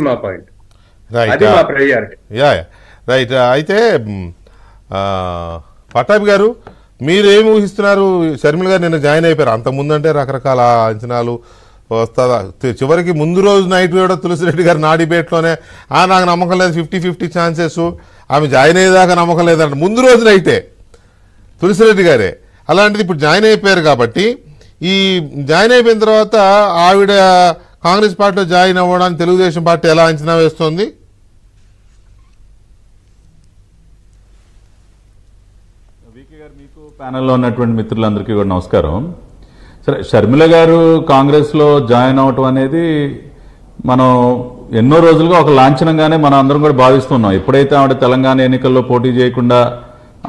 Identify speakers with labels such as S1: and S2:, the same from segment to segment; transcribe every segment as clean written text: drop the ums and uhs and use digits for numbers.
S1: మా point.
S2: Right
S1: అది మా ప్రయారిటీ.
S2: Yeah right. అయితే పట్టాభి గారు మీరేమి ఊహిస్తున్నారు? షర్మిల గారు నిన్న జాయిన్ అయిపోయారు. అంతకుముందంటే రకరకాల అంచనాలు వస్తుందా, చివరికి ముందు రోజు నైట్ కూడా తులసిరెడ్డి గారు నా డిబేట్లోనే నాకు నమ్మకం లేదు, 50-50 ఛాన్సెస్, ఆమె జాయిన్ అయ్యేదాకా నమ్మకం లేదంట ముందు రోజు నైటే తులసిరెడ్డి గారే. అలాంటిది ఇప్పుడు జాయిన్ అయిపోయారు కాబట్టి ఈ జాయిన్ అయిపోయిన తర్వాత ఆవిడ కాంగ్రెస్ పార్టీలో జాయిన్ అవ్వడానికి తెలుగుదేశం పార్టీ ఎలా అంచనా వేస్తోంది?
S3: వీకే గారు, మీకు ప్యానెల్లో ఉన్నటువంటి మిత్రులందరికీ కూడా నమస్కారం. సరే, షర్మిల గారు కాంగ్రెస్లో జాయిన్ అవటం అనేది మనం ఎన్నో రోజులుగా ఒక లాంఛనంగానే మనం అందరం కూడా భావిస్తున్నాం. ఎప్పుడైతే ఆవిడ తెలంగాణ ఎన్నికల్లో పోటీ చేయకుండా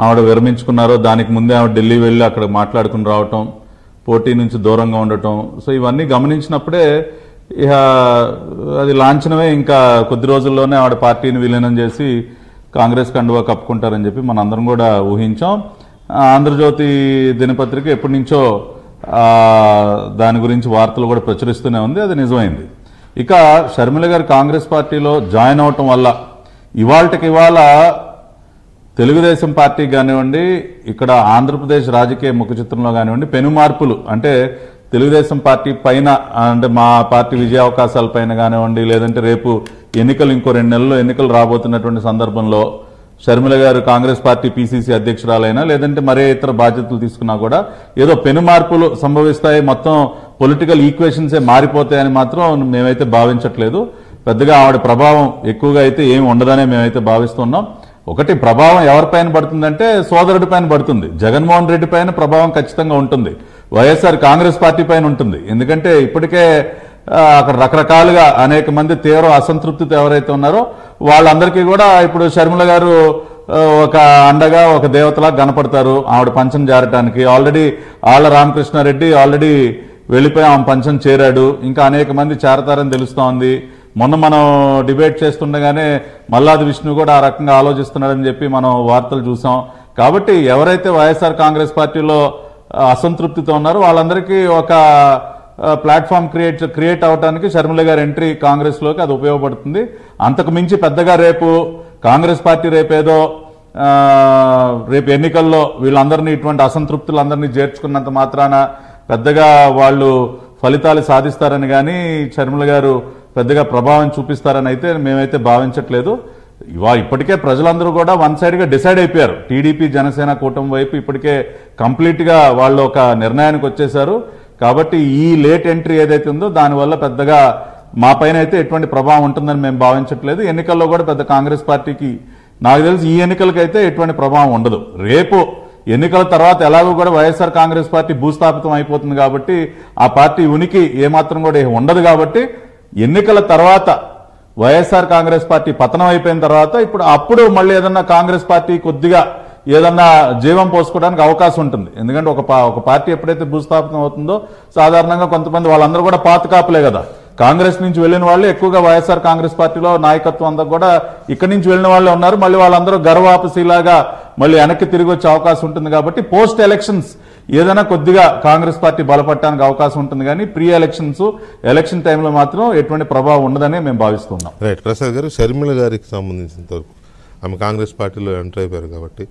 S3: ఆవిడ విరమించుకున్నారో దానికి ముందే ఆవిడ ఢిల్లీ వెళ్ళి అక్కడ మాట్లాడుకుని రావటం, పోటీ నుంచి దూరంగా ఉండటం, సో ఇవన్నీ గమనించినప్పుడే ఇక అది లాంఛనమే. ఇంకా కొద్ది రోజుల్లోనే ఆవిడ పార్టీని విలీనం చేసి కాంగ్రెస్ కండువా కప్పుకుంటారని చెప్పి మన అందరం కూడా ఊహించాం. ఆంధ్రజ్యోతి దినపత్రిక ఎప్పటి నుంచో దాని గురించి వార్తలు కూడా ప్రచురిస్తూనే ఉంది, అది నిజమైంది. ఇక షర్మిల గారు కాంగ్రెస్ పార్టీలో జాయిన్ అవటం వల్ల ఇవాళకి ఇవాళ తెలుగుదేశం పార్టీ కానివ్వండి, ఇక్కడ ఆంధ్రప్రదేశ్ రాజకీయ ముఖ చిత్రంలో కానివ్వండి పెను మార్పులు, అంటే తెలుగుదేశం పార్టీ పైన, అంటే మా పార్టీ విజయావకాశాల పైన కానివ్వండి, లేదంటే రేపు ఎన్నికలు ఇంకో 2 నెలల్లో ఎన్నికలు రాబోతున్నటువంటి సందర్భంలో షర్మిల గారు కాంగ్రెస్ పార్టీ పిసిసి అధ్యక్షురాలైనా లేదంటే మరే ఇతర బాధ్యతలు తీసుకున్నా కూడా ఏదో పెను మార్పులు సంభవిస్తాయి, మొత్తం పొలిటికల్ ఈక్వేషన్సే మారిపోతాయని మాత్రం మేమైతే భావించట్లేదు. పెద్దగా ఆవిడ ప్రభావం ఎక్కువగా అయితే ఏమి ఉండదనే మేమైతే భావిస్తున్నాం. ఒకటి, ప్రభావం ఎవరిపైన పడుతుందంటే సోదరుడి పైన పడుతుంది. జగన్మోహన్ రెడ్డి పైన ప్రభావం ఖచ్చితంగా ఉంటుంది, వైఎస్ఆర్ కాంగ్రెస్ పార్టీ పైన ఉంటుంది. ఎందుకంటే ఇప్పటికే అక్కడ రకరకాలుగా అనేక మంది తీవ్ర అసంతృప్తితో ఎవరైతే ఉన్నారో వాళ్ళందరికీ కూడా ఇప్పుడు షర్మిల గారు ఒక అండగా, ఒక దేవతలా కనపడతారు ఆవిడ పంచం జారటానికి. ఆల్రెడీ ఆళ్ల రామకృష్ణారెడ్డి ఆల్రెడీ వెళ్ళిపోయి ఆమె పంచం చేరాడు, ఇంకా అనేక మంది చేరతారని తెలుస్తోంది. మొన్న మనం డిబేట్ చేస్తుండగానే మల్లాది విష్ణు కూడా ఆ రకంగా ఆలోచిస్తున్నాడని చెప్పి మనం వార్తలు చూసాం. కాబట్టి ఎవరైతే వైఎస్ఆర్ కాంగ్రెస్ పార్టీలో అసంతృప్తితో ఉన్నారో వాళ్ళందరికీ ఒక ప్లాట్ఫామ్ క్రియేట్ అవడానికి షర్మిల గారి ఎంట్రీ కాంగ్రెస్ లోకి అది ఉపయోగపడుతుంది. అంతకు మించి పెద్దగా రేపు కాంగ్రెస్ పార్టీ రేపు ఎన్నికల్లో వీళ్ళందరినీ, ఇటువంటి అసంతృప్తులందరినీ చేర్చుకున్నంత మాత్రాన పెద్దగా వాళ్ళు ఫలితాలు సాధిస్తారని కానీ షర్మిల గారు పెద్దగా ప్రభావం చూపిస్తారని అయితే మేమైతే భావించట్లేదు. ఇప్పటికే ప్రజలందరూ కూడా వన్ సైడ్ గా డిసైడ్ అయిపోయారు. టీడీపీ జనసేన కూటమి వైపు ఇప్పటికే కంప్లీట్ గా వాళ్ళు ఒక నిర్ణయానికి వచ్చేశారు. కాబట్టి ఈ లేట్ ఎంట్రీ ఏదైతే ఉందో దానివల్ల పెద్దగా మా పైన అయితే ఎటువంటి ప్రభావం ఉంటుందని మేము భావించట్లేదు. ఎన్నికల్లో కూడా పెద్ద కాంగ్రెస్ పార్టీకి నాకు తెలిసి ఈ ఎన్నికలకైతే ఎటువంటి ప్రభావం ఉండదు. రేపు ఎన్నికల తర్వాత ఎలాగో కూడా వైఎస్ఆర్ కాంగ్రెస్ పార్టీ భూస్థాపితం అయిపోతుంది కాబట్టి ఆ పార్టీ ఉనికి ఏమాత్రం కూడా ఉండదు. కాబట్టి ఎన్నికల తర్వాత వైఎస్ఆర్ కాంగ్రెస్ పార్టీ పతనం అయిపోయిన తర్వాత అప్పుడు మళ్ళీ ఏదన్నా కాంగ్రెస్ పార్టీ కొద్దిగా ఏదన్నా జీవం పోసుకోవడానికి అవకాశం ఉంటుంది. ఎందుకంటే ఒక పార్టీ ఎప్పుడైతే భూస్థాపితం అవుతుందో సాధారణంగా కొంతమంది వాళ్ళందరూ కూడా పాత కాపులే కదా, కాంగ్రెస్ నుంచి వెళ్లిన వాళ్ళు ఎక్కువగా వైఎస్ఆర్ కాంగ్రెస్ పార్టీలో నాయకత్వం అంతా కూడా ఇక్కడి నుంచి వెళ్లిన వాళ్ళే ఉన్నారు. మళ్ళీ వాళ్ళందరూ గర్వాపసిలాగా మళ్ళీ వెనక్కి తిరిగి వచ్చే అవకాశం ఉంటుంది. కాబట్టి పోస్ట్ ఎలక్షన్స్ ఏదైనా కొద్దిగా కాంగ్రెస్ పార్టీ బలపడటానికి అవకాశం ఉంటుంది, కానీ ప్రీ ఎలక్షన్ టైంలో మాత్రం ఎటువంటి ప్రభావం ఉండదని మేము భావిస్తున్నాం.
S2: రైట్. ప్రసాద్ గారు, షర్మిల గారికి సంబంధించినంత వరకు ఆమె కాంగ్రెస్ పార్టీలో ఎంటర్ అయిపోయారు కాబట్టి